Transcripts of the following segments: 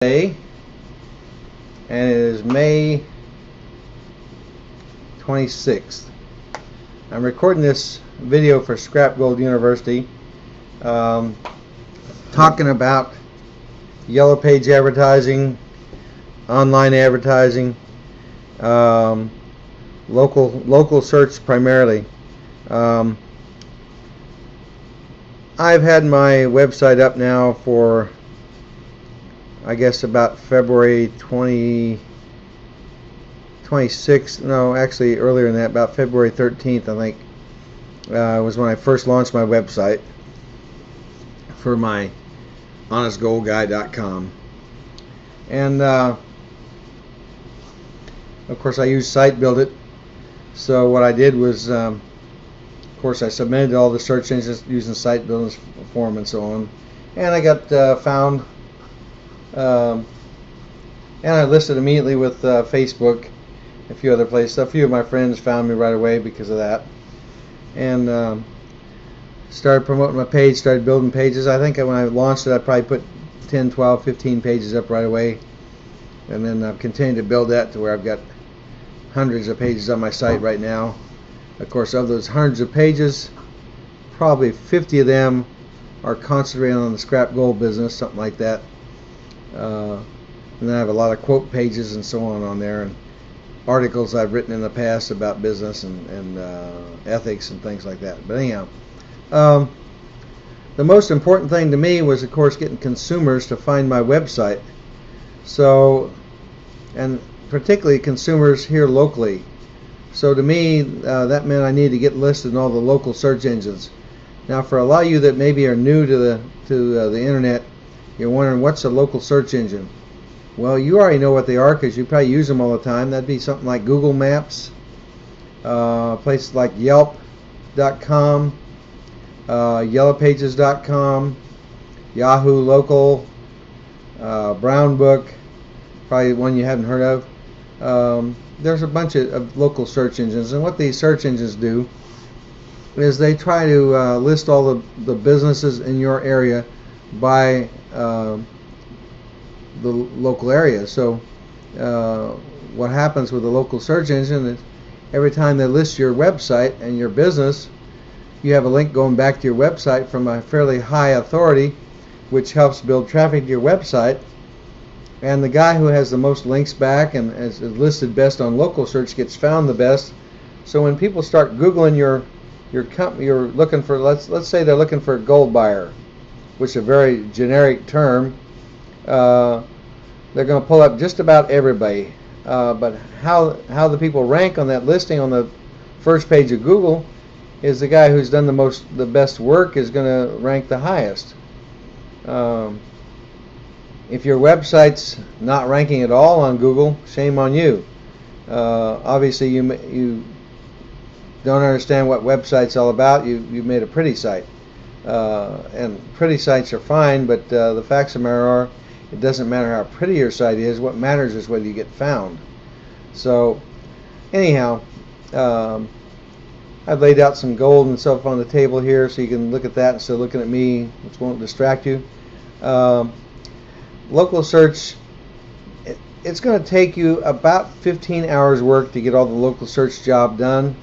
Day, and it is May 26th. I'm recording this video for Scrap Gold University, talking about yellow page advertising, online advertising, local search primarily. I've had my website up now for I guess about February 26th, no, actually earlier than that, about February 13th, I think, was when I first launched my website for my honestgoldguy.com. And of course I used SiteBuild-It. So what I did was, of course, I submitted all the search engines using SiteBuild-It form and so on, and I got found. And I listed immediately with Facebook, a few other places. A few of my friends found me right away because of that, and started promoting my page, started building pages. I think when I launched it, I probably put 10, 12, 15 pages up right away, and then I've continued to build that to where I've got hundreds of pages on my site right now. Of course, of those hundreds of pages, probably 50 of them are concentrated on the scrap gold business, something like that. And then I have a lot of quote pages and so on there, and articles I've written in the past about business and ethics and things like that. But anyhow, the most important thing to me was, of course, getting consumers to find my website. So, and particularly consumers here locally. So to me, that meant I needed to get listed in all the local search engines. Now, for a lot of you that maybe are new to the internet, you're wondering, what's a local search engine? Well, you already know what they are because you probably use them all the time. That'd be something like Google Maps, places like Yelp.com, YellowPages.com, Yahoo Local, Brown Book, probably one you haven't heard of. There's a bunch of local search engines, and what these search engines do is they try to list all the businesses in your area by the local area. So what happens with the local search engine is every time they list your website and your business, you have a link going back to your website from a fairly high authority, which helps build traffic to your website. And the guy who has the most links back and is listed best on local search gets found the best. So when people start Googling your company, you're looking for, let's say they're looking for a gold buyer, which is a very generic term, they're going to pull up just about everybody. But how the people rank on that listing on the first page of Google is the guy who's done the best work is going to rank the highest. If your website's not ranking at all on Google, shame on you. Obviously, you don't understand what website's all about. You made a pretty site. And pretty sites are fine, but the facts of the matter are, it doesn't matter how pretty your site is. What matters is whether you get found. So anyhow, I've laid out some gold and stuff on the table here so you can look at that instead of looking at me, which won't distract you. Local search, it's going to take you about 15 hours work to get all the local search job done.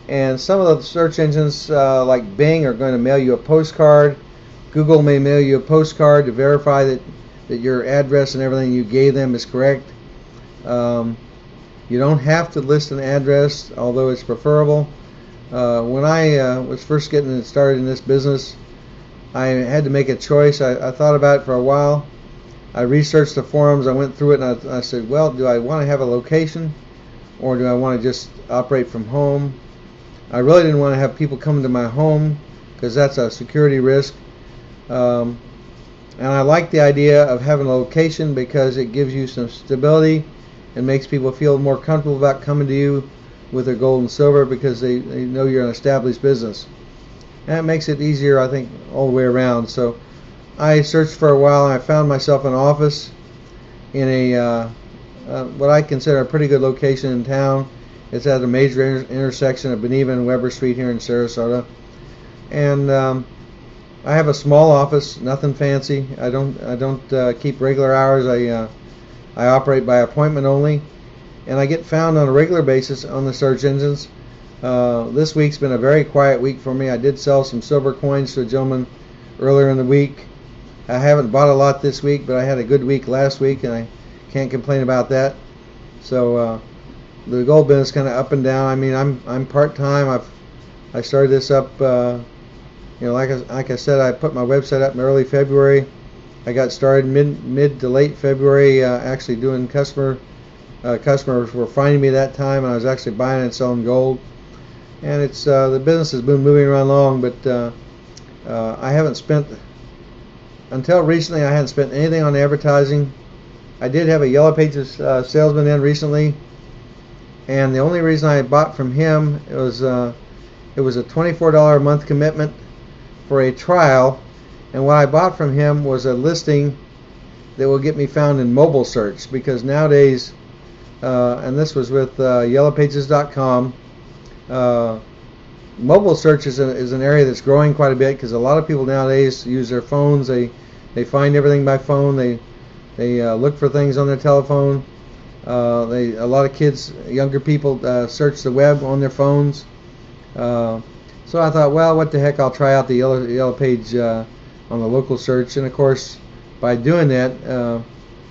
And some of the search engines like Bing are going to mail you a postcard. Google may mail you a postcard to verify that your address and everything you gave them is correct. You don't have to list an address, although it's preferable. When I was first getting started in this business, I had to make a choice. I thought about it for a while. I researched the forums, I went through it, and I said, well, do I want to have a location, or do I want to just operate from home? I really didn't want to have people come to my home because that's a security risk. And I like the idea of having a location because it gives you some stability and makes people feel more comfortable about coming to you with their gold and silver because they know you're an established business. And it makes it easier, I think, all the way around. So I searched for a while and I found myself an office in a what I consider a pretty good location in town. It's at a major intersection of Beneva and Weber Street here in Sarasota. And I have a small office, nothing fancy. I don't keep regular hours. I operate by appointment only, and I get found on a regular basis on the search engines. This week's been a very quiet week for me. I did sell some silver coins to a gentleman earlier in the week. I haven't bought a lot this week, but I had a good week last week, and I can't complain about that. So the gold business kind of up and down. I mean, I'm part-time. I started this up. Like I said, I put my website up in early February. I got started mid to late February, actually doing customers were finding me that time, and I was actually buying and selling gold. And it's the business has been moving around long, but I haven't spent, until recently, I hadn't spent anything on advertising. I did have a Yellow Pages salesman in recently, and the only reason I bought from him it was a $24 a month commitment for a trial, and what I bought from him was a listing that will get me found in mobile search, because nowadays, and this was with yellowpages.com, mobile search is an area that's growing quite a bit, because a lot of people nowadays use their phones. They find everything by phone. They look for things on their telephone. A lot of kids, younger people, search the web on their phones. So I thought, well, what the heck, I'll try out the Yellow Page on the local search. And of course, by doing that,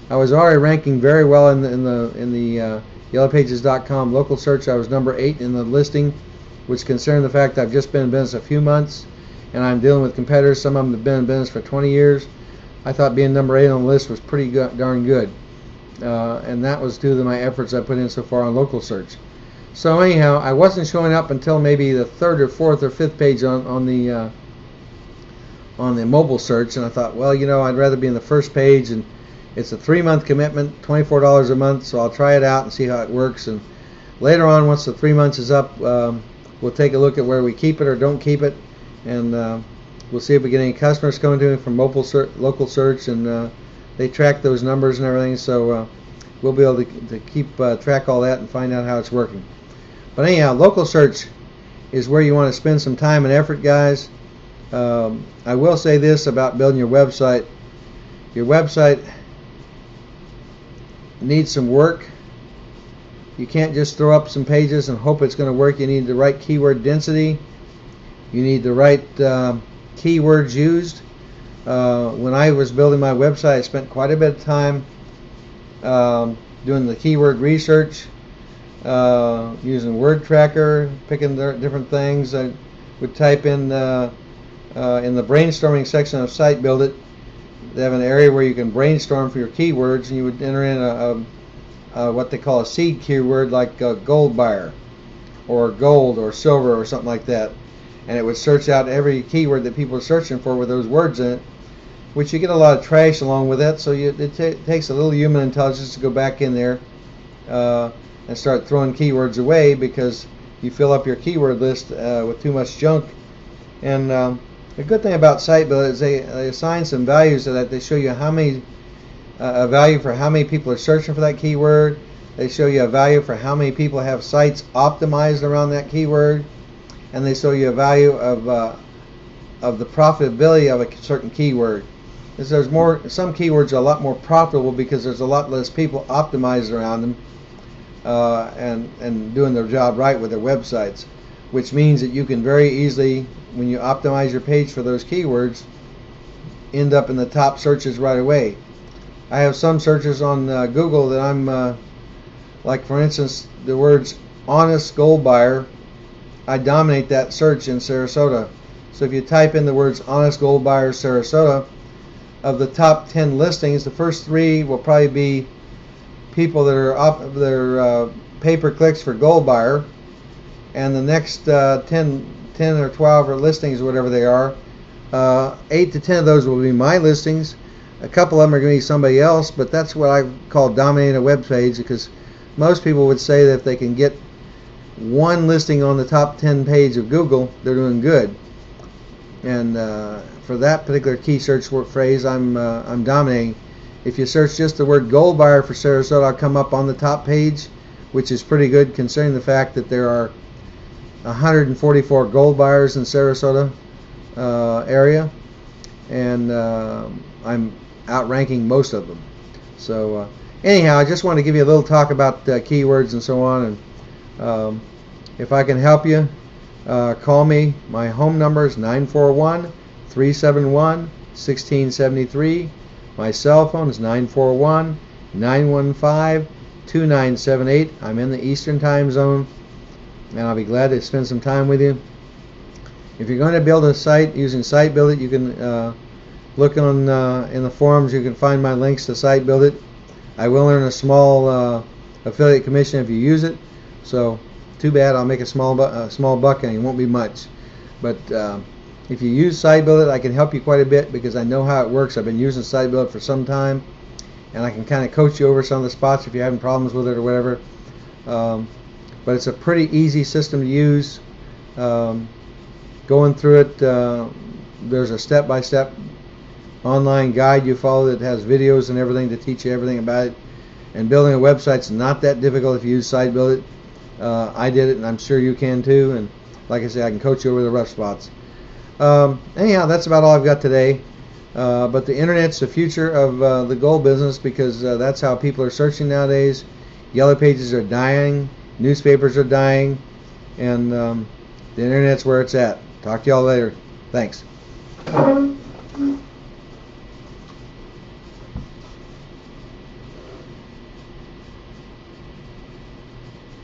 I was already ranking very well in the yellowpages.com local search. I was number 8 in the listing, which concerned the fact that I've just been in business a few months, and I'm dealing with competitors. Some of them have been in business for 20 years. I thought being number 8 on the list was pretty darn good, and that was due to my efforts I put in so far on local search. So anyhow, I wasn't showing up until maybe the 3rd or 4th or 5th page on the mobile search, and I thought, well, I'd rather be in the first page, and it's a 3-month commitment, $24 a month, so I'll try it out and see how it works. And later on, once the 3 months is up, we'll take a look at where we keep it or don't keep it, and we'll see if we get any customers coming to me from local search, and they track those numbers and everything, so we'll be able to keep track of all that and find out how it's working. But anyhow, local search is where you want to spend some time and effort, guys. I will say this about building your website. Your website needs some work. You can't just throw up some pages and hope it's going to work. You need the right keyword density. You need the right keywords used. When I was building my website, I spent quite a bit of time doing the keyword research, using Word Tracker, picking different things. I would type in the brainstorming section of Site Build It. They have an area where you can brainstorm for your keywords, and you would enter in what they call a seed keyword, like gold buyer or gold or silver or something like that, and it would search out every keyword that people are searching for with those words in it, which you get a lot of trash along with that. So it takes a little human intelligence to go back in there and start throwing keywords away, because you fill up your keyword list with too much junk. And the good thing about Site Builder is they assign some values to that. They show you how many a value for how many people are searching for that keyword. They show you a value for how many people have sites optimized around that keyword, and they show you a value of the profitability of a certain keyword. Because some keywords are a lot more profitable because there's a lot less people optimized around them and doing their job right with their websites, which means that you can very easily, when you optimize your page for those keywords, end up in the top searches right away. I have some searches on Google that I'm like, for instance, the words honest gold buyer. I dominate that search in Sarasota. So if you type in the words honest gold buyer Sarasota, of the top 10 listings, the first 3 will probably be people that are off their pay-per-clicks for gold buyer, and the next 10 or 12 or listings, whatever they are, 8 to 10 of those will be my listings. A couple of them are going to be somebody else, but that's what I call dominating a web page, because most people would say that if they can get one listing on the top 10 page of Google, they're doing good. And for that particular key search word phrase, I'm dominating. If you search just the word gold buyer for Sarasota, I'll come up on the top page, which is pretty good considering the fact that there are 144 gold buyers in Sarasota area. and I'm outranking most of them. So anyhow, I just want to give you a little talk about keywords and so on, and if I can help you, call me. My home number is 941-371-1673. My cell phone is 941-915-2978. I'm in the Eastern Time Zone, and I'll be glad to spend some time with you. If you're going to build a site using Site Build It, you can look on in the forums. You can find my links to Site Build It. I will earn a small affiliate commission if you use it. So too bad, I'll make a small buck, and it won't be much. But if you use Site Build It, I can help you quite a bit because I know how it works. I've been using Site Build It for some time, and I can kind of coach you over some of the spots if you're having problems with it or whatever. But it's a pretty easy system to use. Going through it, there's a step-by-step online guide you follow that has videos and everything to teach you everything about it. And building a website's not that difficult if you use Site Build It. I did it, and I'm sure you can too. And like I say, I can coach you over the rough spots. Anyhow, that's about all I've got today. But the internet's the future of the gold business because that's how people are searching nowadays. Yellow pages are dying, newspapers are dying, and the internet's where it's at. Talk to y'all later. Thanks.